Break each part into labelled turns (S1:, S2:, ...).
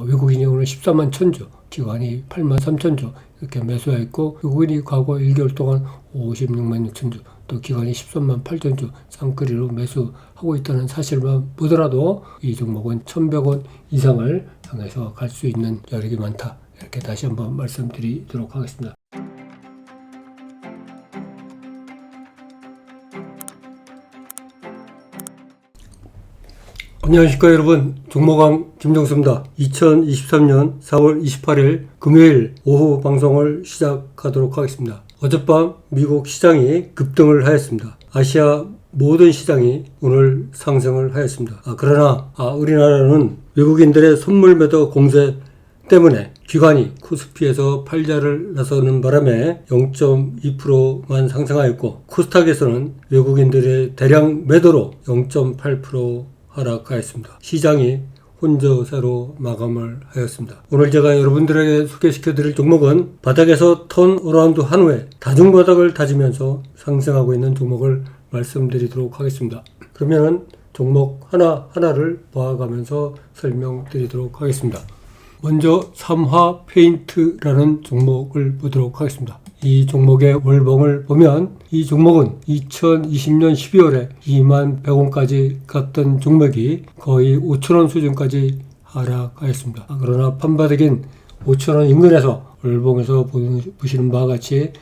S1: 외국인이 오늘 14만 1000주, 기관이 8만 3000주 이렇게 매수했고, 외국인이 과거 1개월 동안 56만 6000주, 또 기관이 13만 8000주 쌍끌이로 매수하고 있다는 사실만 보더라도 이 종목은 1100원 이상을 향해서 갈 수 있는 여력이 많다. 이렇게 다시 한번 말씀드리도록 하겠습니다. 안녕하십니까 여러분, 종목왕 김정수입니다. 2023년 4월 28일 금요일 오후 방송을 시작하도록 하겠습니다. 어젯밤 미국 시장이 급등을 하였습니다. 아시아 모든 시장이 오늘 상승을 하였습니다. 그러나 우리나라는 외국인들의 선물 매도 공세 때문에 기관이 코스피에서 팔자를 나서는 바람에 0.2%만 상승하였고, 코스닥에서는 외국인들의 대량 매도로 0.8% 하락하였습니다. 시장이 혼조세로 마감을 하였습니다. 오늘 제가 여러분들에게 소개시켜 드릴 종목은 바닥에서 턴어라운드 한 후에 다중바닥을 다지면서 상승하고 있는 종목을 말씀드리도록 하겠습니다. 그러면 종목 하나하나를 봐가면서 설명드리도록 하겠습니다. 먼저 삼화 페인트라는 종목을 보도록 하겠습니다. 이 종목의 월봉을 보면 이 종목은 2020년 12월에 2만 100원까지 갔던 종목이 거의 5,000원 수준까지 하락하였습니다. 그러나 판바닥인 5,000원 인근에서 월봉에서 보시는 바와 같이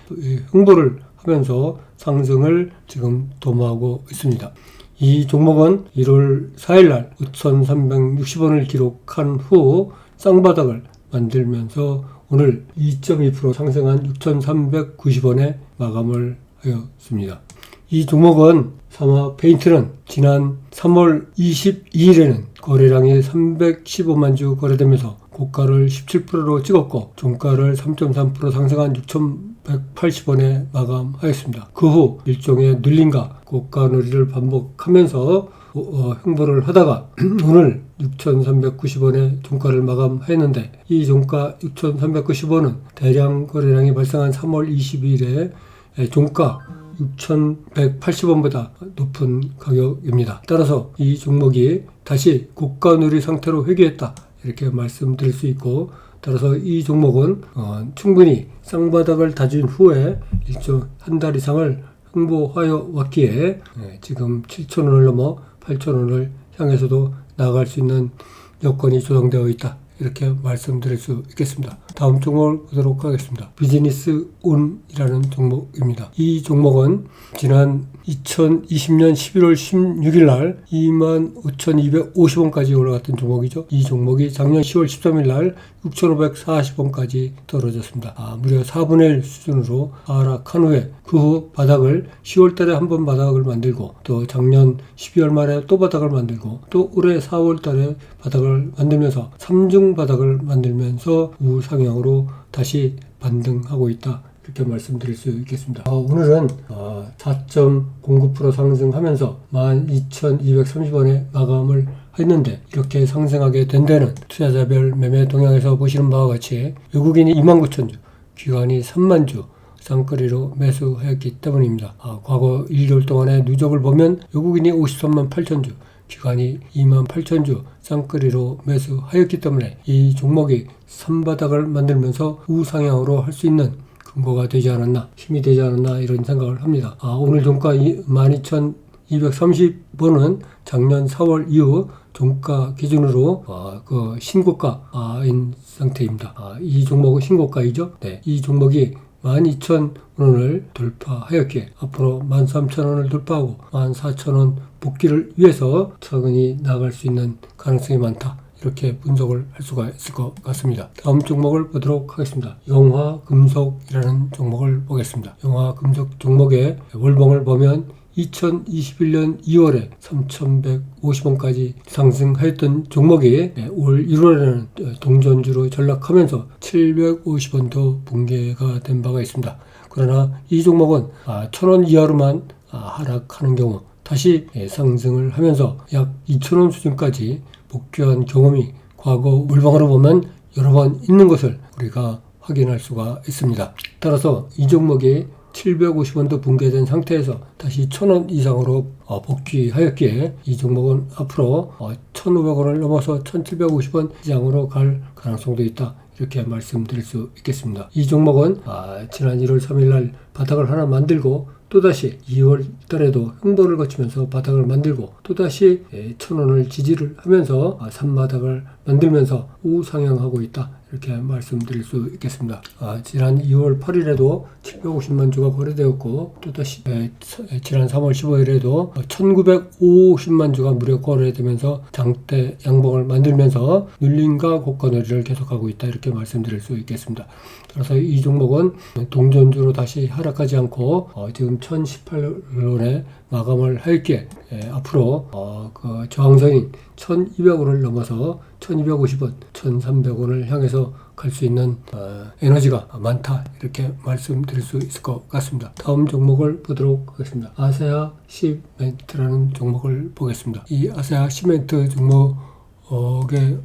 S1: 흥보를 하면서 상승을 지금 도모하고 있습니다. 이 종목은 1월 4일날 5,360원을 기록한 후 쌍바닥을 만들면서 오늘 2.2% 상승한 6,390원에 마감을 하였습니다. 이 종목은 삼화 페인트는 지난 3월 22일에는 거래량이 315만 주 거래되면서 고가를 17%로 찍었고 종가를 3.3% 상승한 6,180원에 마감하였습니다. 그 후 일종의 눌림과 고가 놀이를 반복하면서 행보를 하다가 오늘 6,390원에 종가를 마감했는데, 이 종가 6,390원은 대량 거래량이 발생한 3월 22일에 종가 6,180원보다 높은 가격입니다. 따라서 이 종목이 다시 고가 누리 상태로 회귀했다, 이렇게 말씀드릴 수 있고, 따라서 이 종목은 충분히 쌍바닥을 다진 후에 한 달 이상을 행보하여 왔기에 지금 7,000원을 넘어 8,000원을 향해서도 나아갈 수 있는 여건이 조성되어 있다, 이렇게 말씀드릴 수 있겠습니다. 다음 종목을 보도록 하겠습니다. 비즈니스 온이라는 종목입니다. 이 종목은 지난 2020년 11월 16일 날 25,250원까지 올라갔던 종목이죠. 이 종목이 작년 10월 13일 날 6,540원까지 떨어졌습니다. 무려 4분의 1 수준으로 하락한 후에 그 후 바닥을 10월 달에 한 번 바닥을 만들고, 또 작년 12월 말에 또 바닥을 만들고, 또 올해 4월 달에 바닥을 만들면서 3중 바닥을 만들면서 우상향으로 다시 반등하고 있다, 이렇게 말씀드릴 수 있겠습니다. 오늘은 4.09% 상승하면서 12,230원에 마감을 했는데, 이렇게 상승하게 된 데는 투자자별 매매 동향에서 보시는 바와 같이 외국인이 29,000주, 기관이 3만 주 쌍끌이로 매수하였기 때문입니다. 과거 1개월 동안의 누적을 보면 외국인이 53만 8천주, 기관이 2만 8천주 쌍끌이로 매수하였기 때문에 이 종목이 선바닥을 만들면서 우상향으로 할 수 있는 근거가 되지 않았나, 힘이 되지 않았나, 이런 생각을 합니다. 오늘 종가 12,230원은 작년 4월 이후 종가 기준으로 그 신고가인 상태입니다. 이 종목은 신고가이죠. 네, 이 종목이 12,000원을 돌파하였기에 앞으로 13,000원을 돌파하고 14,000원 복귀를 위해서 차근히 나갈 수 있는 가능성이 많다, 이렇게 분석을 할 수가 있을 것 같습니다. 다음 종목을 보도록 하겠습니다. 영화금속이라는 종목을 보겠습니다. 영화금속 종목의 월봉을 보면 2021년 2월에 3,150원까지 상승하였던 종목이 올 1월에는 동전주로 전락하면서 750원도 붕괴가 된 바가 있습니다. 그러나 이 종목은 1,000원 이하로만 하락하는 경우 다시 상승을 하면서 약 2,000원 수준까지 복귀한 경험이 과거 월봉으로 보면 여러 번 있는 것을 우리가 확인할 수가 있습니다. 따라서 이 종목이 750원도 붕괴된 상태에서 다시 1,000원 이상으로 복귀하였기에 이 종목은 앞으로 1,500원을 넘어서 1,750원 이상으로 갈 가능성도 있다. 이렇게 말씀드릴 수 있겠습니다. 이 종목은 지난 1월 3일 날 바닥을 하나 만들고 또다시 2월 달에도 횡보를 거치면서 바닥을 만들고 또다시 1,000원을 지지를 하면서 3바닥을 만들면서 우상향하고 있다. 이렇게 말씀드릴 수 있겠습니다. 지난 2월 8일에도 750만 주가 거래되었고 또다시 지난 3월 15일에도 1950만 주가 무려 거래되면서 장대 양봉을 만들면서 눌림과 고가놀이를 계속하고 있다. 이렇게 말씀드릴 수 있겠습니다. 그래서 이 종목은 동전주로 다시 하락하지 않고 지금 1018원에 마감을 하였기에 앞으로 그 저항선인 1200원을 넘어서 1250원, 1300원을 향해서 갈 수 있는 에너지가 많다. 이렇게 말씀드릴 수 있을 것 같습니다. 다음 종목을 보도록 하겠습니다. 아세아 시멘트라는 종목을 보겠습니다. 이 아세아 시멘트 종목의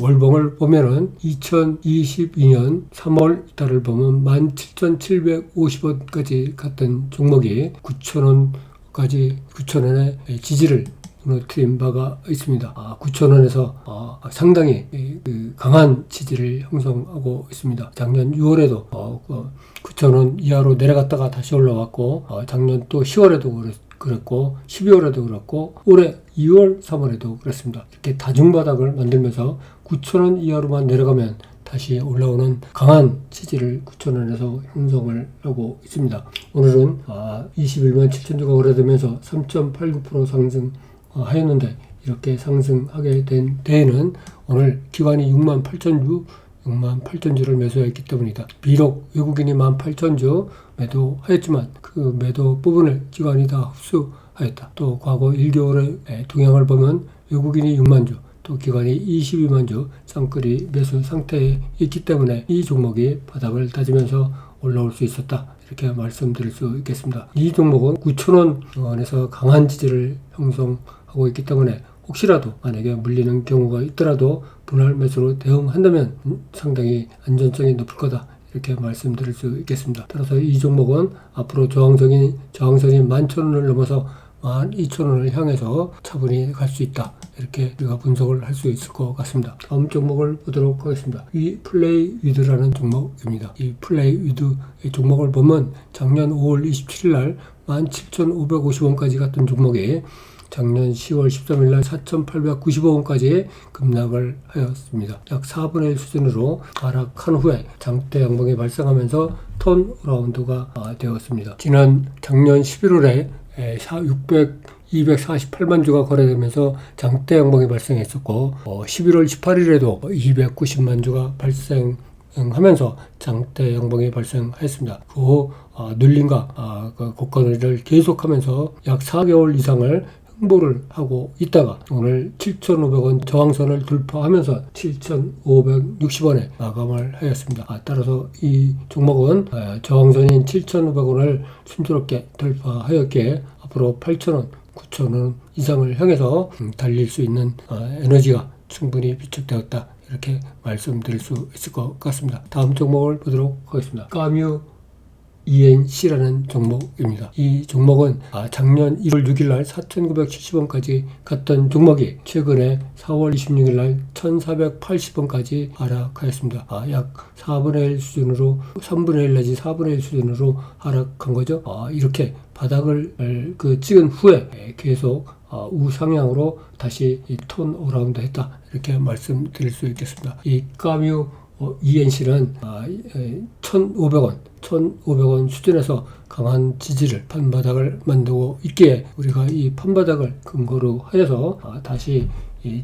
S1: 월봉을 보면은 2022년 3월 달을 보면 17,750원까지 갔던 종목이 9,000원의 지지를 무너뜨린 바가 있습니다. 9,000원에서 상당히 강한 지지를 형성하고 있습니다. 작년 6월에도 9,000원 이하로 내려갔다가 다시 올라왔고 작년 또 10월에도 그랬고 12월에도 그렇고 올해 2월 3월에도 그랬습니다. 이렇게 다중바닥을 만들면서 9,000원 이하로만 내려가면 다시 올라오는 강한 지지를 9,000원에서 형성을 하고 있습니다. 오늘은 21만 7천 주가 거래되면서 3.89% 상승하였는데 이렇게 상승하게 된 데에는 오늘 기관이 6만 8천 주를 매수했기 때문이다. 비록 외국인이 18,000주 매도하였지만 그 매도 부분을 기관이 다 흡수하였다. 또 과거 1개월의 동향을 보면 외국인이 6만 주, 또 기관이 22만 주 쌍끌이 매수 상태에 있기 때문에 이 종목이 바닥을 다지면서 올라올 수 있었다. 이렇게 말씀드릴 수 있겠습니다. 이 종목은 9,000원에서 강한 지지를 형성하고 있기 때문에 혹시라도 만약에 물리는 경우가 있더라도 분할 매수로 대응한다면 상당히 안전성이 높을 거다. 이렇게 말씀드릴 수 있겠습니다. 따라서 이 종목은 앞으로 저항선이 11,000원을 넘어서 12,000원을 향해서 차분히 갈 수 있다. 이렇게 우리가 분석을 할 수 있을 것 같습니다. 다음 종목을 보도록 하겠습니다. 이 플레이위드라는 종목입니다. 이 플레이위드 종목을 보면 작년 5월 27일 날 17,550원까지 갔던 종목이 작년 10월 13일 날 4,895원까지 급락을 하였습니다. 약 4분의 1 수준으로 하락한 후에 장대 양봉이 발생하면서 턴어라운드가 되었습니다. 작년 11월에 248만 주가 거래되면서 장대 양봉이 발생했었고 11월 18일에도 290만 주가 발생하면서 장대 양봉이 발생했습니다. 그 후 눌림과 고가놀이를 계속하면서 약 4개월 이상을 횡보를 하고 있다가 오늘 7,500원 저항선을 돌파하면서 7,560원에 마감을 하였습니다. 따라서 이 종목은 저항선인 7,500원을 순조롭게 돌파하였기에 앞으로 8,000원, 9,000원 이상을 향해서 달릴 수 있는 에너지가 충분히 비축되었다. 이렇게 말씀드릴 수 있을 것 같습니다. 다음 종목을 보도록 하겠습니다. 까뮤 ENC라는 종목입니다. 이 종목은 작년 1월 6일 날 4,970원까지 갔던 종목이 최근에 4월 26일 날 1,480원까지 하락하였습니다. 약 4분의 1 수준으로 3분의 1 내지 4분의 1 수준으로 하락한 거죠. 이렇게 바닥을 찍은 후에 계속 우상향으로 다시 턴 어라운드 했다. 이렇게 말씀드릴 수 있겠습니다. 이 까뮤 ENC는 1,500원 수준에서 강한 지지를 판바닥을 만들고 있기에 우리가 이 판바닥을 근거로 하여서 다시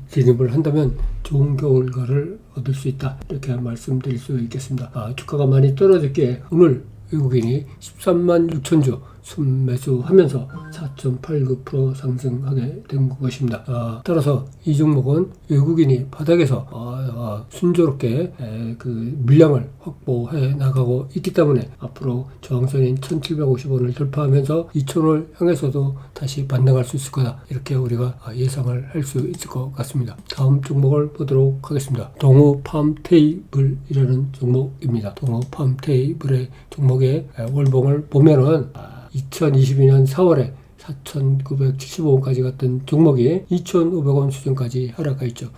S1: 진입을 한다면 좋은 결과를 얻을 수 있다. 이렇게 말씀드릴 수 있겠습니다. 주가가 많이 떨어졌기에 오늘 외국인이 13만 6천 주 순매수하면서 4.89% 상승하게 된 것입니다. 따라서 이 종목은 외국인이 바닥에서 순조롭게 그 물량을 확보해 나가고 있기 때문에 앞으로 저항선인 1750원을 돌파하면서 2000원을 향해서도 다시 반등할 수 있을 거다, 이렇게 우리가 예상을 할 수 있을 것 같습니다. 다음 종목을 보도록 하겠습니다. 동호 팜테이블이라는 종목입니다. 동호 팜테이블의 종목의 월봉을 보면은 2022년 4월에 4,975원까지 갔던 종목이 2,500원 수준까지 하락하 있죠.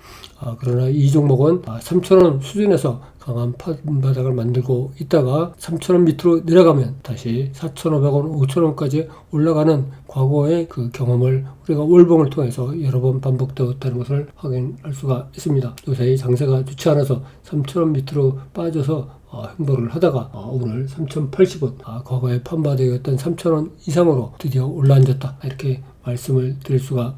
S1: 그러나 이 종목은 3,000원 수준에서 강한 바닥을 만들고 있다가 3,000원 밑으로 내려가면 다시 4,500원, 5,000원까지 올라가는 과거의 그 경험을 우리가 월봉을 통해서 여러 번 반복되었다는 것을 확인할 수가 있습니다. 요새 장세가 좋지 않아서 3,000원 밑으로 빠져서 횡보를 하다가 오늘 3,080원, 과거의 판바닥이었던 3,000원 이상으로 드디어 올라앉았다, 이렇게 말씀을 드릴 수가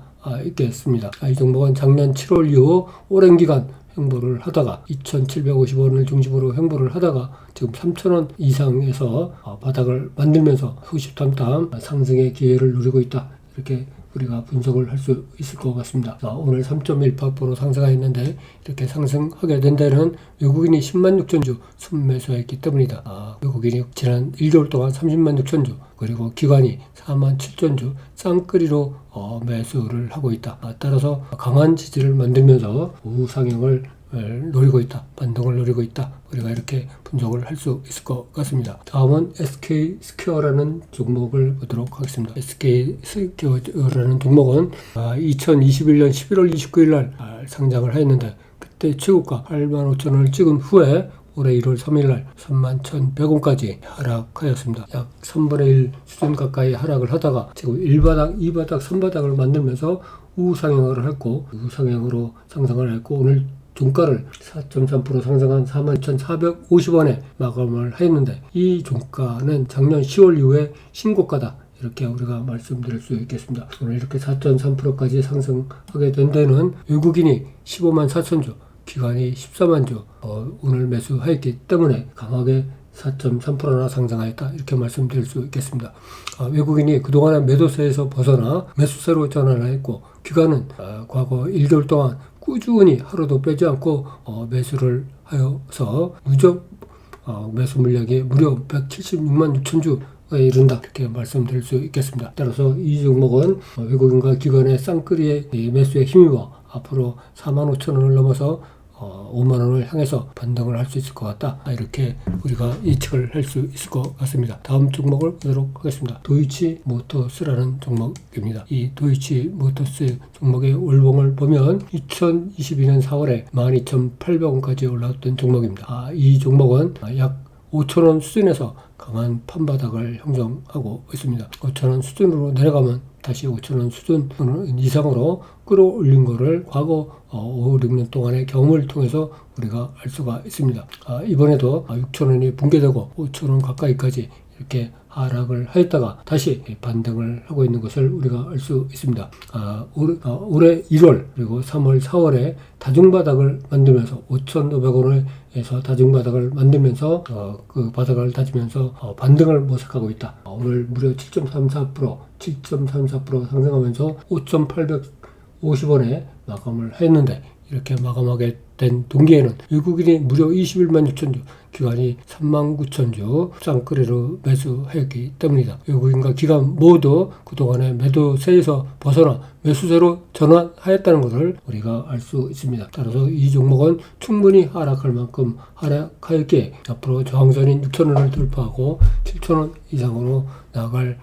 S1: 있겠습니다. 이 종목은 작년 7월 이후 오랜 기간 횡보를 하다가 2,750원을 중심으로 횡보를 하다가 지금 3,000원 이상에서 바닥을 만들면서 후시탐탐 상승의 기회를 누리고 있다, 이렇게 우리가 분석을 할 수 있을 것 같습니다. 오늘 3.18% 상승했는데 이렇게 상승하게 된 데는 외국인이 10만 6천 주 순매수했기 때문이다. 외국인이 지난 1개월 동안 30만 6천 주, 그리고 기관이 4만 7천 주 쌍끌이로 매수를 하고 있다. 따라서 강한 지지를 만들면서 우상향을 노리고 있다, 반등을 노리고 있다, 우리가 이렇게 분석을 할 수 있을 것 같습니다. 다음은 SK스퀘어라는 종목을 보도록 하겠습니다. SK스퀘어라는 종목은 2021년 11월 29일 날 상장을 했는데 그때 최고가 85,000원을 찍은 후에 올해 1월 3일 날 31,100원까지 하락하였습니다. 약 3분의 1 수준 가까이 하락을 하다가 지금 1바닥, 2바닥, 3바닥을 만들면서 우상향을 했고, 우상향으로 상승을 했고, 오늘 종가를 4.3% 상승한 42,450원에 마감을 했는데 이 종가는 작년 10월 이후에 신고가다, 이렇게 우리가 말씀드릴 수 있겠습니다. 오늘 이렇게 4.3%까지 상승하게 된 데는 외국인이 15만 4천 주, 기관이 14만 주 오늘 매수했기 때문에 강하게 4.3%나 상승하였다, 이렇게 말씀드릴 수 있겠습니다. 외국인이 그동안의 매도세에서 벗어나 매수세로 전환했고, 기관은 과거 1개월 동안 꾸준히 하루도 빼지 않고 매수를 하여서 누적 매수 물량이 무려 176만 6천 주에 이른다, 이렇게 말씀드릴 수 있겠습니다. 따라서 이 종목은 외국인과 기관의 쌍끌이의 매수에 힘입어 앞으로 4만 5천 원을 넘어서 5만 원을 향해서 반등을 할 수 있을 것 같다, 이렇게 우리가 예측을 할 수 있을 것 같습니다. 다음 종목을 보도록 하겠습니다. 도이치 모터스라는 종목입니다. 이 도이치 모터스 종목의 월봉을 보면 2022년 4월에 12,800원까지 올라왔던 종목입니다. 이 종목은 약 5,000원 수준에서 강한 판바닥을 형성하고 있습니다. 5,000원 수준으로 내려가면 다시 5,000원 수준 이상으로 끌어올린 거를 과거 5, 6년 동안의 경험을 통해서 우리가 알 수가 있습니다. 이번에도 6,000원이 붕괴되고 5,000원 가까이까지 이렇게 하락을 하였다가 다시 반등을 하고 있는 것을 우리가 알 수 있습니다. 올해 1월 그리고 3월, 4월에 다중바닥을 만들면서 5,500원에서 다중바닥을 만들면서 그 바닥을 다지면서 반등을 모색하고 있다. 오늘 무려 7.34% 상승하면서 5,850원에 마감을 했는데, 이렇게 마감하게 된 동기에는 외국인이 무려 21만 6천 주, 기관이 3만 9천 주 쌍끌이로 매수했기 때문이다. 외국인과 기관 모두 그동안의 매도세에서 벗어나 매수세로 전환하였다는 것을 우리가 알 수 있습니다. 따라서 이 종목은 충분히 하락할 만큼 하락하였기에 앞으로 저항선인 6,000원을 돌파하고 7,000원 이상으로 나갈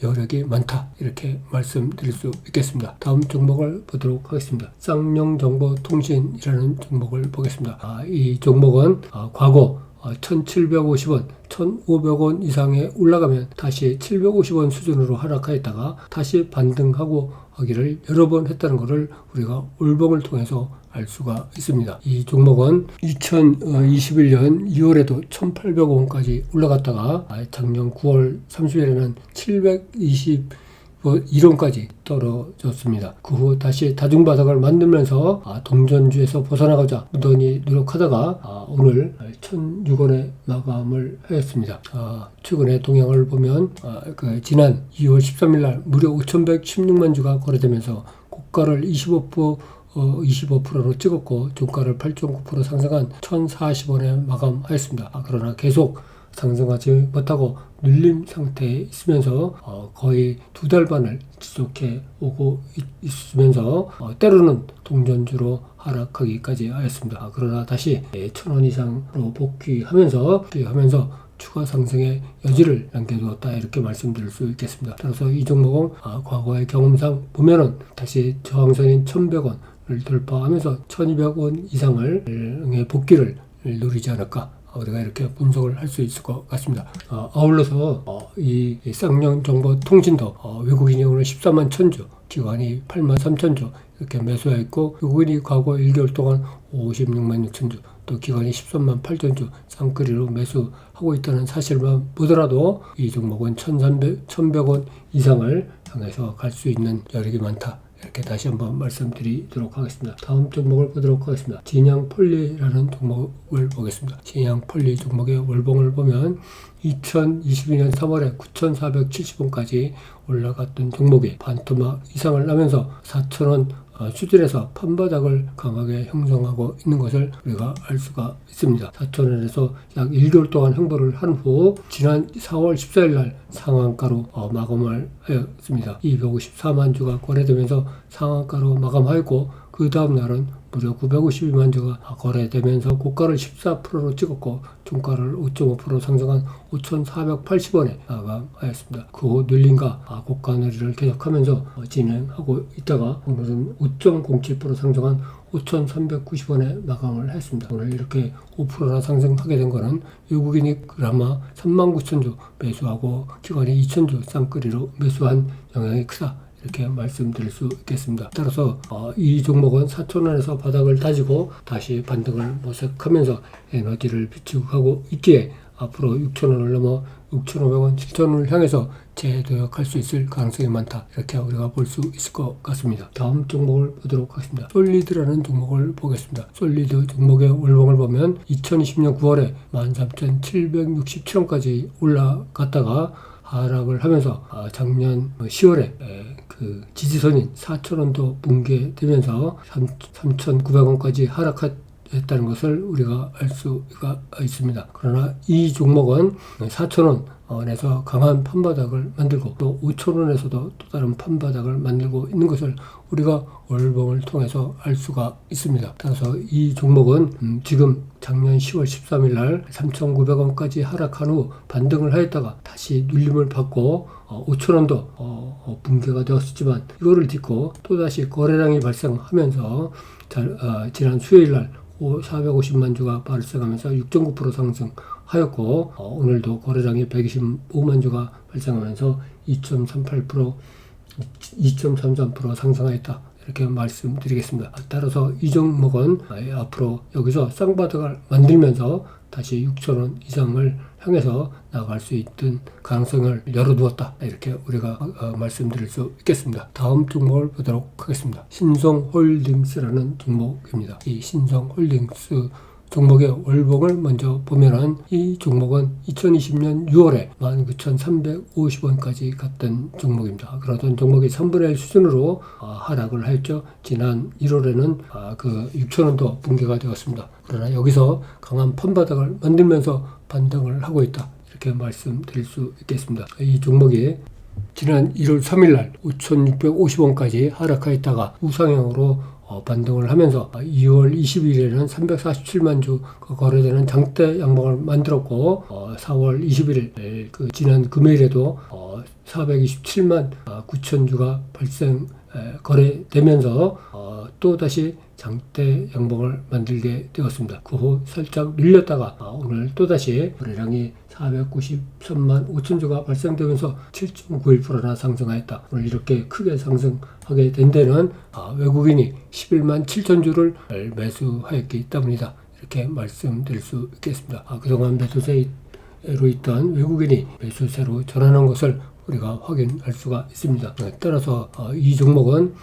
S1: 여력이 많다, 이렇게 말씀드릴 수 있겠습니다. 다음 종목을 보도록 하겠습니다. 쌍용정보통신이라는 종목을 보겠습니다. 이 종목은 과거 1,750원, 1,500원 이상에 올라가면 다시 750원 수준으로 하락하였다가 다시 반등하고 하기를 여러 번 했다는 것을 우리가 월봉을 통해서 알 수가 있습니다. 이 종목은 2021년 2월에도 1,800원까지 올라갔다가 작년 9월 30일에는 721원까지 떨어졌습니다. 그 후 다시 다중바닥을 만들면서 동전주에서 벗어나가자 무던히 노력하다가 오늘 1,006원에 마감을 하였습니다. 최근의 동향을 보면 지난 2월 13일 날 무려 5,116만 주가 거래되면서 고가를 25% 25%로 찍었고 종가를 8.9% 상승한 1,040원에 마감하였습니다. 그러나 계속 상승하지 못하고 눌림 상태에 있으면서 거의 2달 반을 지속해 오고 있으면서 때로는 동전주로 하락하기까지 하였습니다. 그러나 다시 1,000원 이상으로 복귀하면서 추가 상승의 여지를 남겨두었다, 이렇게 말씀드릴 수 있겠습니다. 따라서 이 종목은 과거의 경험상 보면은 다시 저항선인 1,100원을 돌파하면서 1,200원 이상을 복귀를 누리지 않을까, 우리가 이렇게 분석을 할 수 있을 것 같습니다. 아울러서 이 쌍용정보통신도 외국인이 오늘 14만 1,000주, 기관이 8만 3,000주 이렇게 매수했고, 외국인이 과거 1개월 동안 56만 6,000주, 또 기관이 13만 8,000주 쌍끌이로 매수하고 있다는 사실만 보더라도 이 종목은 1,100원 이상을 향해서 갈 수 있는 여력이 많다, 이렇게 다시 한번 말씀드리도록 하겠습니다. 다음 종목을 보도록 하겠습니다. 진양폴리라는 종목을 보겠습니다. 진양폴리 종목의 월봉을 보면 2022년 3월에 9,470원까지 올라갔던 종목이 반토막 이상을 나면서 4,000원 수준에서 판바닥을 강하게 형성하고 있는 것을 우리가 알 수가 있습니다. 4,000원에서 약 1개월 동안 행보를 한 후 지난 4월 14일 날 상한가로 마감을 하였습니다. 254만 주가 거래되면서 상한가로 마감하였고, 그 다음 날은 무려 952만 주가 거래되면서 고가를 14%로 찍었고 종가를 5.5% 상승한 5,480원에 마감하였습니다. 그 후 눌림과 고가 누리를 계속하면서 진행하고 있다가 오늘은 5.07% 상승한 5,390원에 마감을 했습니다. 오늘 이렇게 5%나 상승하게 된 거는 외국인이 그나마 39,000주 매수하고 기관이 2,000주 쌍끌이로 매수한 영향이 크다, 이렇게 말씀드릴 수 있겠습니다. 따라서 이 종목은 4,000원에서 바닥을 다지고 다시 반등을 모색하면서 에너지를 비추고 가고 있기에 앞으로 6,000원을 넘어 6,500원, 7,000원을 향해서 재도약할 수 있을 가능성이 많다, 이렇게 우리가 볼 수 있을 것 같습니다. 다음 종목을 보도록 하겠습니다. 솔리드라는 종목을 보겠습니다. 솔리드 종목의 월봉을 보면 2020년 9월에 13,767원까지 올라갔다가 하락을 하면서 작년 10월에 그 지지선인 4,000원도 붕괴되면서 3,900원까지 하락했다는 것을 우리가 알 수가 있습니다. 그러나 이 종목은 4,000원에서 강한 판바닥을 만들고 또 5,000원에서도 또 다른 판바닥을 만들고 있는 것을 우리가 월봉을 통해서 알 수가 있습니다. 따라서 이 종목은 지금 작년 10월 13일 날 3,900원까지 하락한 후 반등을 하였다가 다시 눌림을 받고 5,000원도 붕괴가 되었지만 이거를 딛고 또다시 거래량이 발생하면서 지난 수요일 날 450만 주가 발생하면서 6.9% 상승하였고, 오늘도 거래량이 125만 주가 발생하면서 2.33% 상승하였다, 이렇게 말씀드리겠습니다. 따라서 이 종목은 앞으로 여기서 쌍바닥을 만들면서 다시 6,000원 이상을 향해서 나갈 수 있는 가능성을 열어두었다, 이렇게 우리가 말씀드릴 수 있겠습니다. 다음 종목을 보도록 하겠습니다. 신성홀딩스라는 종목입니다. 이 신성홀딩스 종목의 월봉을 먼저 보면은 이 종목은 2020년 6월에 19,350원까지 갔던 종목입니다. 그러던 종목이 3분의 1 수준으로 하락을 하였죠. 지난 1월에는 그 6,000원도 붕괴가 되었습니다. 그러나 여기서 강한 판바닥을 만들면서 반등을 하고 있다, 이렇게 말씀드릴 수 있겠습니다. 이 종목이 지난 1월 3일 날 5,650원까지 하락하였다가 우상향으로 반등을 하면서 2월 20일에는 347만 주 거래되는 장대 양봉을 만들었고, 4월 21일 그 지난 금요일에도 427만 9천 주가 거래되면서 또다시 장대 양봉을 만들게 되었습니다. 그 후 살짝 밀렸다가 오늘 또다시 거래량이 493만 5천 주가 발생되면서 7.91%나 상승하였다. 오늘 이렇게 크게 상승하게 된 데는 외국인이 11만 7천 주를 매수하였기 때문이다, 이렇게 말씀드릴 수 있겠습니다. 그동안 매도세 매수세로 있던 외국인이 매수세로 전환한 것을 우리가 확인할 수가 있습니다. 따라서 이 종목은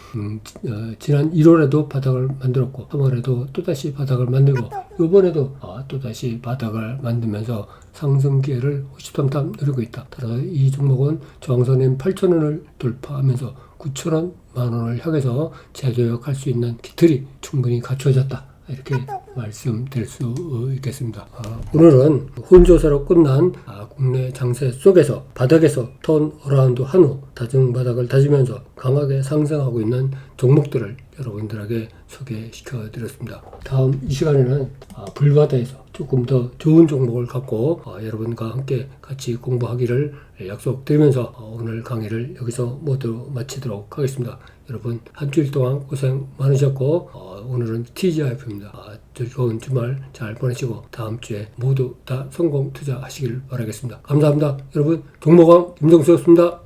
S1: 지난 1월에도 바닥을 만들었고 3월에도 또다시 바닥을 만들고 이번에도 또다시 바닥을 만들면서 상승 기회를 호시탐탐 누리고 있다. 따라서 이 종목은 저항선인 8,000원을 돌파하면서 9,000원, 만원을 향해서 재도약할 수 있는 기틀이 충분히 갖춰졌다. 이렇게 말씀드릴 수 있겠습니다. 오늘은 혼조세로 끝난 국내 장세 속에서 바닥에서 턴어라운드 한 후 다중 바닥을 다지면서 강하게 상승하고 있는 종목들을 여러분들에게 소개시켜 드렸습니다. 다음 이 시간에는 불바다에서 조금 더 좋은 종목을 갖고 여러분과 함께 같이 공부하기를 약속드리면서 오늘 강의를 여기서 모두 마치도록 하겠습니다. 여러분 한 주일 동안 고생 많으셨고 오늘은 TGIF입니다. 즐거운 주말 잘 보내시고 다음 주에 모두 다 성공 투자하시길 바라겠습니다. 감사합니다. 여러분 종목왕 김정수였습니다.